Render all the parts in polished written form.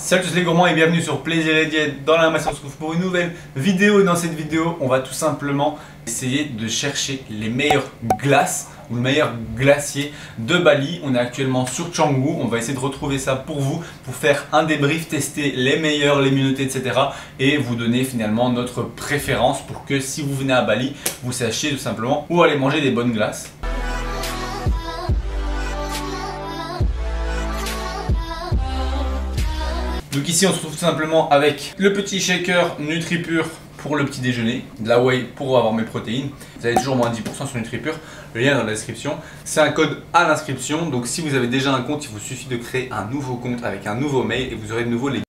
Salut tous les gourmands et bienvenue sur Plaisir et Diète dans la Masse. On se retrouve pour une nouvelle vidéo. Et dans cette vidéo, on va tout simplement essayer de chercher les meilleures glaces ou le meilleur glacier de Bali. On est actuellement sur Canggu. On va essayer de retrouver ça pour vous, pour faire un débrief, tester les meilleurs, les mieux notés, etc. Et vous donner finalement notre préférence pour que si vous venez à Bali, vous sachiez tout simplement où aller manger des bonnes glaces. Donc ici on se retrouve tout simplement avec le petit shaker NutriPure pour le petit déjeuner, de la whey pour avoir mes protéines. Vous avez toujours moins 10% sur NutriPure, le lien est dans la description. C'est un code à l'inscription, donc si vous avez déjà un compte, il vous suffit de créer un nouveau compte avec un nouveau mail et vous aurez de nouveau les...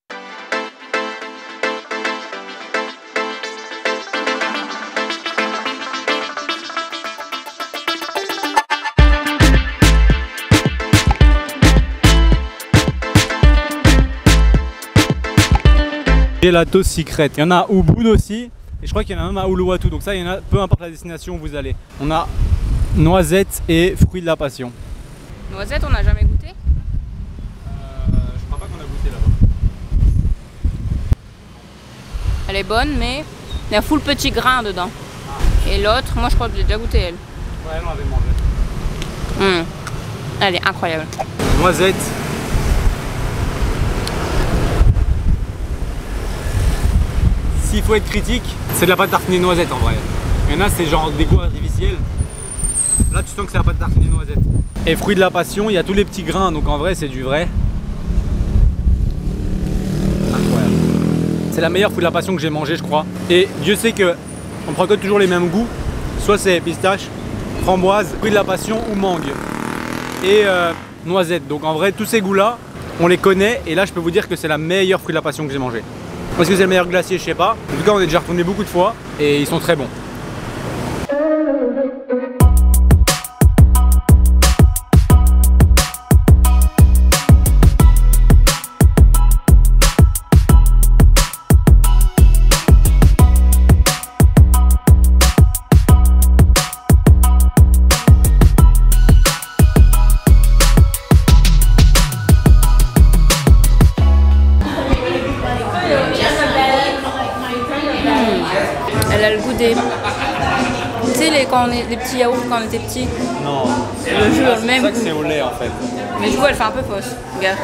Gelato Secret. Il y en a à Ubud aussi et je crois qu'il y en a même à Uluwatu. Donc ça, il y en a peu importe la destination où vous allez. On a noisettes et fruits de la passion. Noisettes, on n'a jamais goûté. Je crois pas qu'on a goûté là-bas. Elle est bonne, mais il y a full petit grain dedans. Et l'autre, moi je crois que j'ai déjà goûté elle. Ouais, on avait mangé. Elle est incroyable. Noisettes. S'il faut être critique, c'est de la pâte tartinée noisette en vrai. Il y en a, c'est genre des goûts artificiels. Là, tu sens que c'est la pâte tartinée noisette. Et fruits de la passion, il y a tous les petits grains, donc en vrai, c'est du vrai. Incroyable. C'est la meilleure fruit de la passion que j'ai mangé, je crois. Et Dieu sait que on prend toujours les mêmes goûts. Soit c'est pistache, framboise, fruit de la passion ou mangue. Et noisette. Donc en vrai, tous ces goûts-là, on les connaît. Et là, je peux vous dire que c'est la meilleure fruit de la passion que j'ai mangé. Est-ce que c'est le meilleur glacier? Je sais pas. En tout cas, on est déjà retourné beaucoup de fois et ils sont très bons. Elle a le goût des... Tu sais, les petits yaourts quand on était petits. Non. Le jus a le même C'est ça que goût. c'est au lait en fait. Mais je vois, elle fait un peu fausse. Regarde.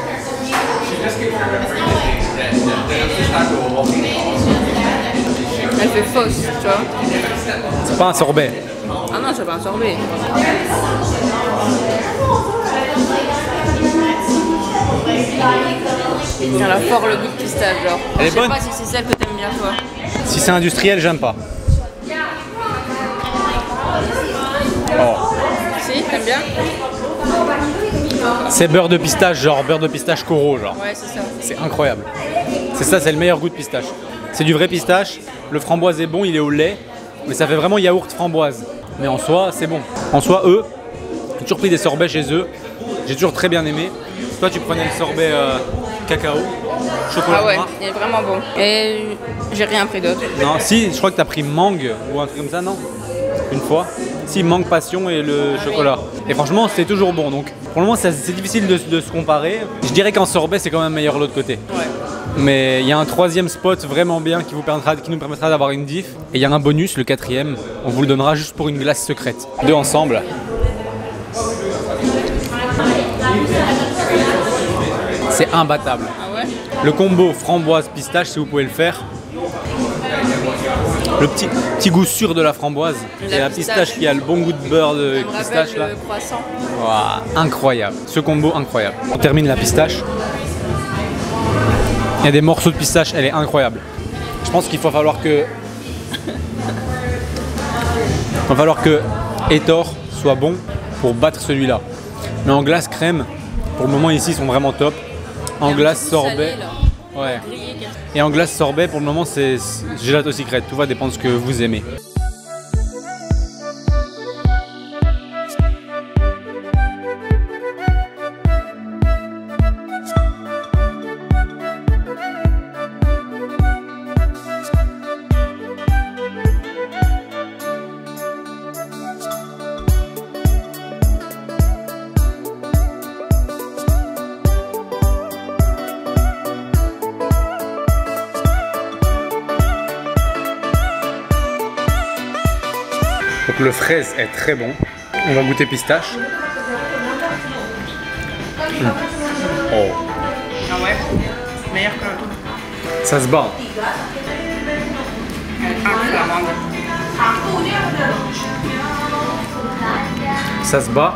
Elle fait fausse, tu vois. C'est pas un sorbet. Ah non, c'est pas un sorbet. Elle a fort le goût de pistache, genre. Elle est Je sais bonne. pas si c'est celle que t'aimes bien, toi. Si c'est industriel, j'aime pas. Oh. Si, t'aimes bien? C'est beurre de pistache, genre beurre de pistache Coro, genre. Ouais, c'est ça. C'est incroyable. C'est ça, c'est le meilleur goût de pistache. C'est du vrai pistache. Le framboise est bon, il est au lait. Mais ça fait vraiment yaourt framboise. Mais en soi, c'est bon. En soi, eux, j'ai toujours pris des sorbets chez eux. J'ai toujours très bien aimé. Toi, tu prenais le sorbet cacao, chocolat Ah ouais, noir. il est vraiment bon. Et j'ai rien pris d'autre. Non, si, je crois que tu as pris mangue ou un truc comme ça, non? Une fois. Si, mangue passion et le chocolat. Et franchement, c'est toujours bon. Donc, pour le moment, c'est difficile de se comparer. Je dirais qu'en sorbet, c'est quand même meilleur de l'autre côté. Ouais. Mais il y a un troisième spot vraiment bien qui nous permettra d'avoir une diff. Et il y a un bonus, le quatrième. On vous le donnera juste pour une glace secrète. Deux ensemble. C'est imbattable. Ah ouais? Le combo framboise pistache, si vous pouvez le faire. Le petit goût sûr de la framboise. Et la pistache qui a le bon goût de beurre de Ça me pistache rappelle là. le croissant. Wow, incroyable. Ce combo incroyable. On termine la pistache. Il y a des morceaux de pistache, elle est incroyable. Je pense qu'il va falloir que Etor soit bon pour battre celui-là. Mais en glace crème, pour le moment ici, ils sont vraiment top. En glace sorbet, ouais. Et en glace sorbet, pour le moment, c'est Gelato Secret. Tout va dépendre de ce que vous aimez. Donc le fraise est très bon. On va goûter pistache. Oh. Ah ouais, meilleur que l'autre. Ça se bat. Ça se bat.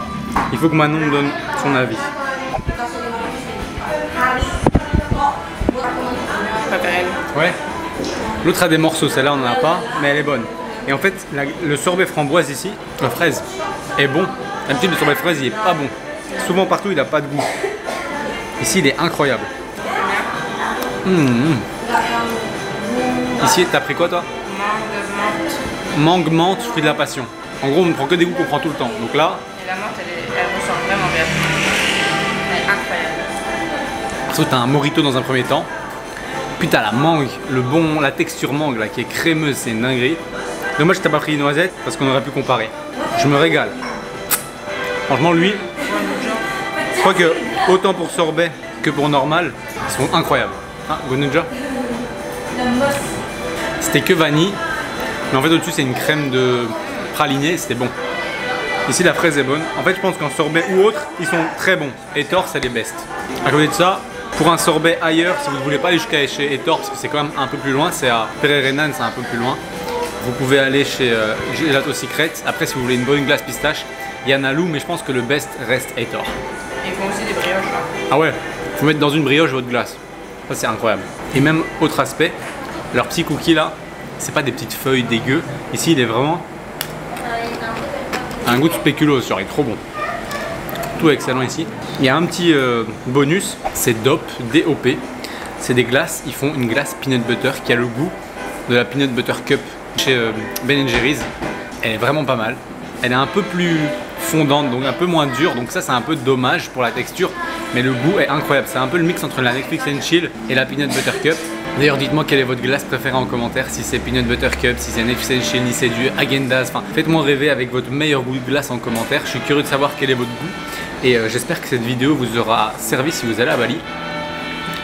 Il faut que Manon me donne son avis. Ouais. L'autre a des morceaux, celle-là on n'en a pas, mais elle est bonne. Et en fait, le sorbet framboise ici, la fraise, est bon. D'habitude, le sorbet fraise, il est pas bon. Souvent partout, il n'a pas de goût. Ici, il est incroyable. Ici, t'as pris quoi toi? Mangue, menthe, fruit de la passion. En gros, on ne prend que des goûts qu'on prend tout le temps. Donc là... Et la menthe, elle ressort vraiment bien. Elle est incroyable. Parce que t'as un mojito dans un premier temps. Puis t'as la mangue, la texture mangue là, qui est crémeuse, c'est une dinguerie. Dommage que t'as pas pris une noisette parce qu'on aurait pu comparer. Je me régale. Franchement, lui, je crois que autant pour sorbet que pour normal, ils sont incroyables. Hein, Gonuja? C'était que vanille, mais en fait au-dessus c'est une crème de praliné, c'était bon. Ici la fraise est bonne. En fait je pense qu'en sorbet ou autre, ils sont très bons. Etor c'est les best. À côté de ça, pour un sorbet ailleurs, si vous ne voulez pas aller jusqu'à chez Etor, parce que c'est quand même un peu plus loin, c'est à Pererenan, c'est un peu plus loin. Vous pouvez aller chez Gelato Secret. Après si vous voulez une bonne glace pistache, il y en a Lou, mais je pense que le best reste Etor. Ils font aussi des brioches là. Ah ouais, faut mettre dans une brioche votre glace. Ça c'est incroyable. Et même autre aspect, leur petit cookie là, c'est pas des petites feuilles dégueu. Ici il est vraiment un goût de spéculoos, genre il est trop bon. Tout excellent ici. Il y a un petit bonus, c'est DOP, D-O-P. C'est des glaces, ils font une glace peanut butter qui a le goût de la peanut butter cup chez Ben & Jerry's. Elle est vraiment pas mal. Elle est un peu plus fondante, donc un peu moins dure, donc ça c'est un peu dommage pour la texture, mais le goût est incroyable. C'est un peu le mix entre la Netflix and Chill et la peanut butter cup. D'ailleurs dites-moi quelle est votre glace préférée en commentaire, si c'est peanut butter cup, si c'est Netflix and Chill, si c'est du Häagen-Dazs, enfin faites-moi rêver avec votre meilleur goût de glace en commentaire. Je suis curieux de savoir quel est votre goût et j'espère que cette vidéo vous aura servi si vous allez à Bali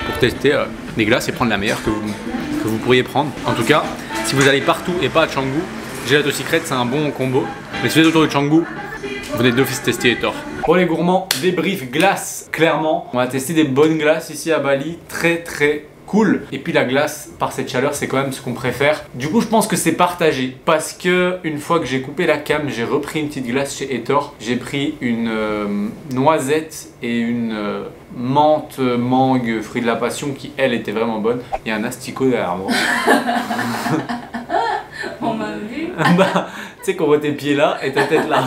pour tester des glaces et prendre la meilleure que vous pourriez prendre. En tout cas, si vous allez partout et pas à Canggu, Gelato Secret c'est un bon combo, mais si vous êtes autour de Canggu, vous venez d'office tester Etor. Pour les gourmands, débrief glace, clairement. On va tester des bonnes glaces ici à Bali, très cool. Et puis la glace, par cette chaleur, c'est quand même ce qu'on préfère. Du coup, je pense que c'est partagé. Parce que une fois que j'ai coupé la cam, j'ai repris une petite glace chez Etor. J'ai pris une noisette et une menthe, mangue, fruit de la passion qui, elle, était vraiment bonne. Il y a un asticot derrière moi. On m'a vu. Bah, tu sais qu'on voit tes pieds là et ta tête là.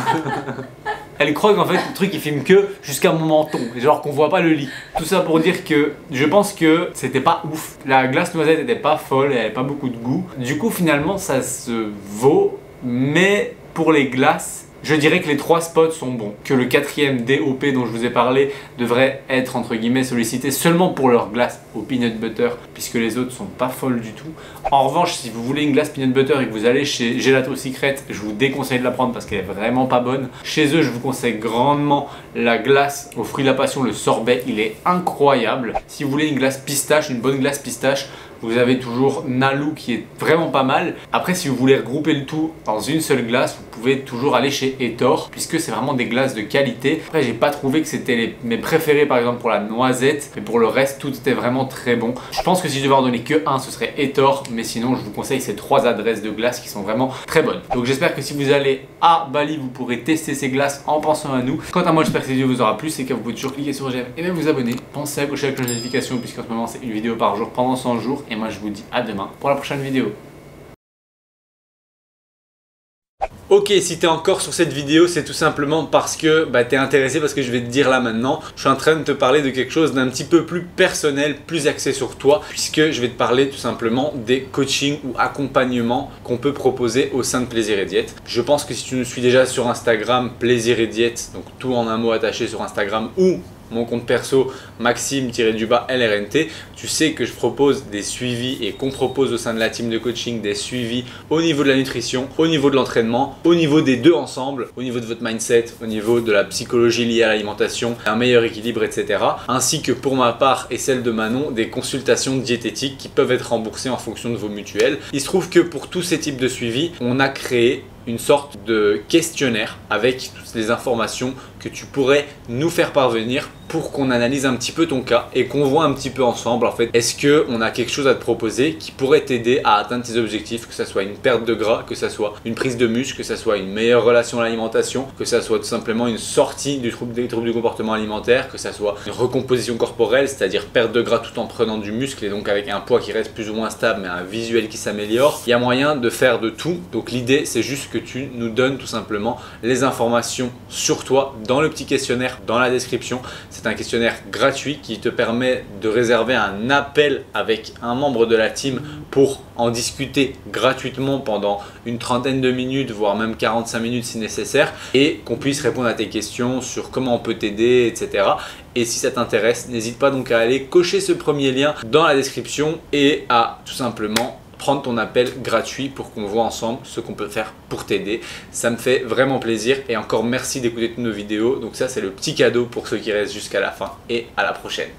Elle croit qu'en fait le truc il filme que jusqu'à mon menton, genre qu'on voit pas le lit. Tout ça pour dire que je pense que c'était pas ouf. La glace noisette était pas folle, elle avait pas beaucoup de goût. Du coup finalement ça se vaut, mais pour les glaces, je dirais que les 3 spots sont bons. Que le 4e DOP dont je vous ai parlé devrait être entre guillemets sollicité seulement pour leur glace au peanut butter, puisque les autres sont pas folles du tout. En revanche, si vous voulez une glace peanut butter et que vous allez chez Gelato Secret, je vous déconseille de la prendre parce qu'elle est vraiment pas bonne. Chez eux, je vous conseille grandement la glace aux fruits de la passion, le sorbet, il est incroyable. Si vous voulez une glace pistache, une bonne glace pistache, vous avez toujours Nalu qui est vraiment pas mal. Après, si vous voulez regrouper le tout dans une seule glace, vous pouvez toujours aller chez Etor, puisque c'est vraiment des glaces de qualité. Après, j'ai pas trouvé que c'était mes préférés, par exemple pour la noisette, mais pour le reste, tout était vraiment très bon. Je pense que si je devais en donner que un, ce serait Etor, mais sinon, je vous conseille ces 3 adresses de glace qui sont vraiment très bonnes. Donc j'espère que si vous allez à Bali, vous pourrez tester ces glaces en pensant à nous. Quant à moi, j'espère que cette vidéo vous aura plu, c'est que vous pouvez toujours cliquer sur j'aime et même vous abonner. Pensez à cocher la cloche de notification, puisqu'en ce moment, c'est une vidéo par jour pendant 100 jours. Et moi je vous dis à demain pour la prochaine vidéo. Ok, si t'es encore sur cette vidéo, c'est tout simplement parce que t'es intéressé, parce que je vais te dire là maintenant, je suis en train de te parler de quelque chose d'un petit peu plus personnel, plus axé sur toi, puisque je vais te parler tout simplement des coachings ou accompagnements qu'on peut proposer au sein de Plaisir et Diète. Je pense que si tu nous suis déjà sur Instagram, Plaisir et Diète, donc tout en un mot attaché sur Instagram, ou mon compte perso Maxime-LRNT, tu sais que je propose des suivis et qu'on propose au sein de la team de coaching des suivis au niveau de la nutrition, au niveau de l'entraînement, au niveau des deux ensemble, au niveau de votre mindset, au niveau de la psychologie liée à l'alimentation, un meilleur équilibre, etc. Ainsi que pour ma part et celle de Manon, des consultations diététiques qui peuvent être remboursées en fonction de vos mutuelles. Il se trouve que pour tous ces types de suivis, on a créé une sorte de questionnaire avec toutes les informations que tu pourrais nous faire parvenir pour qu'on analyse un petit peu ton cas et qu'on voit un petit peu ensemble en fait, est-ce qu'on a quelque chose à te proposer qui pourrait t'aider à atteindre tes objectifs, que ce soit une perte de gras, que ce soit une prise de muscle, que ce soit une meilleure relation à l'alimentation, que ce soit tout simplement une sortie des troubles du comportement alimentaire, que ce soit une recomposition corporelle, c'est-à-dire perte de gras tout en prenant du muscle et donc avec un poids qui reste plus ou moins stable mais un visuel qui s'améliore. Il y a moyen de faire de tout, donc l'idée c'est juste que tu nous donnes tout simplement les informations sur toi dans le petit questionnaire dans la description. C'est un questionnaire gratuit qui te permet de réserver un appel avec un membre de la team pour en discuter gratuitement pendant une trentaine de minutes, voire même 45 minutes si nécessaire, et qu'on puisse répondre à tes questions sur comment on peut t'aider, etc. Et si ça t'intéresse, n'hésite pas donc à aller cocher ce premier lien dans la description et à tout simplement prendre ton appel gratuit pour qu'on voit ensemble ce qu'on peut faire pour t'aider. Ça me fait vraiment plaisir et encore merci d'écouter toutes nos vidéos. Donc ça c'est le petit cadeau pour ceux qui restent jusqu'à la fin et à la prochaine.